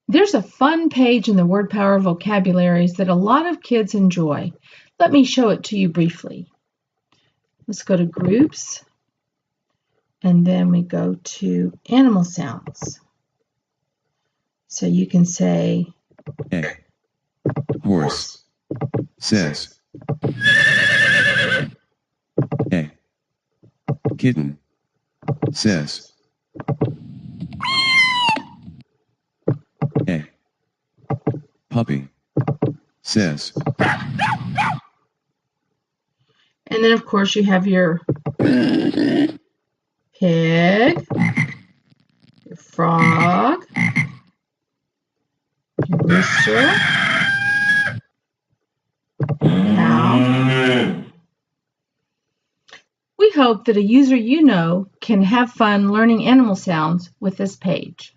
There's a fun page in the WordPower vocabularies that a lot of kids enjoy. Let me show it to you briefly. Let's go to Groups, and then we go to Animal Sounds. So you can say A. Horse says. A. Kitten says. A. Puppy says. And then, of course, you have your pig, your frog, your rooster, cow. We hope that a user you know can have fun learning animal sounds with this page.